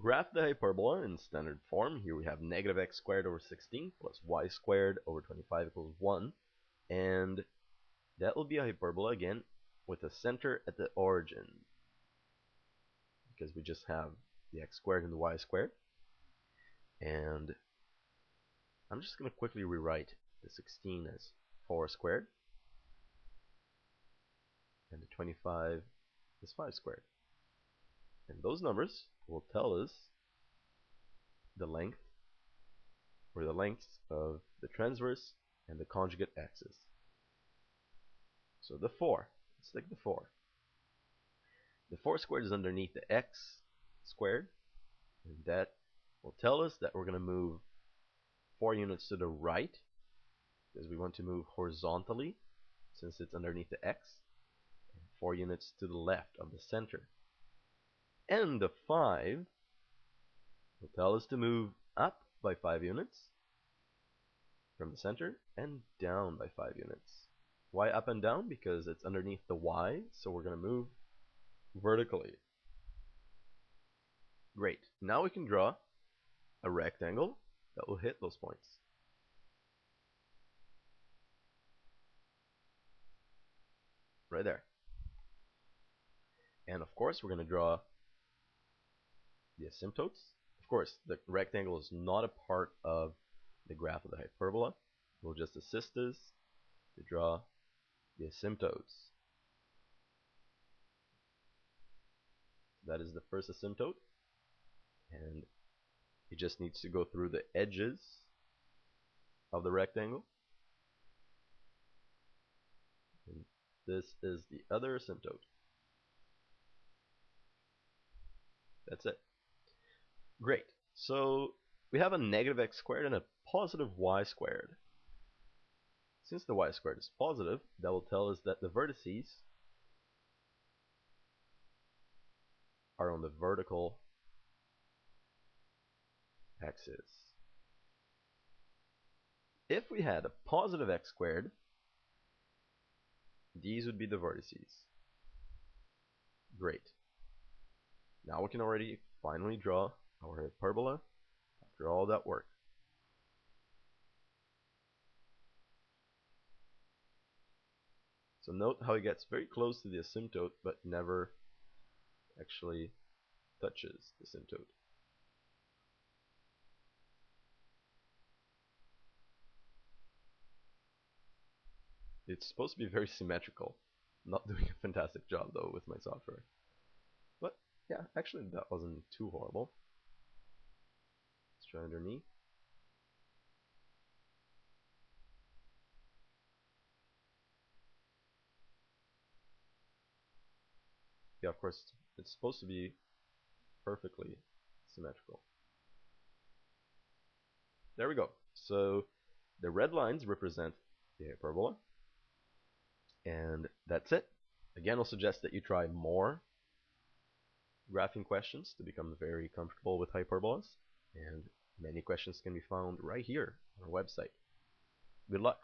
graph the hyperbola in standard form. Here we have negative x squared over 16 plus y squared over 25 equals 1. And that will be a hyperbola again with a center at the origin, because we just have the x squared and the y squared. And I'm just going to quickly rewrite the 16 as 4 squared, and the 25 is 5 squared. And those numbers will tell us the length, or the lengths of the transverse and the conjugate axis. So the 4, let's take the 4. The 4 squared is underneath the x squared, and that will tell us that we're going to move 4 units to the right, because we want to move horizontally since it's underneath the x, and 4 units to the left of the center. And the 5 will tell us to move up by 5 units from the center and down by 5 units. Why up and down? Because it's underneath the y, so we're going to move vertically. Great. Now we can draw a rectangle that will hit those points. Right there. And of course, we're going to draw the asymptotes. Of course, the rectangle is not a part of the graph of the hyperbola. It will just assist us to draw the asymptotes. That is the first asymptote, and it just needs to go through the edges of the rectangle. And this is the other asymptote. That's it. Great. So we have a negative x squared and a positive y squared. Since the y squared is positive, that will tell us that the vertices are on the vertical axis. If we had a positive x squared, these would be the vertices. Great. Now we can already finally draw our hyperbola after all that work. So note how it gets very close to the asymptote but never actually touches the asymptote. It's supposed to be very symmetrical. I'm not doing a fantastic job though with my software. But yeah, actually that wasn't too horrible. Let's try underneath. Yeah, of course, it's supposed to be perfectly symmetrical. There we go. So the red lines represent the hyperbola, and that's it. Again, I'll suggest that you try more graphing questions to become very comfortable with hyperbolas, and many questions can be found right here on our website. Good luck!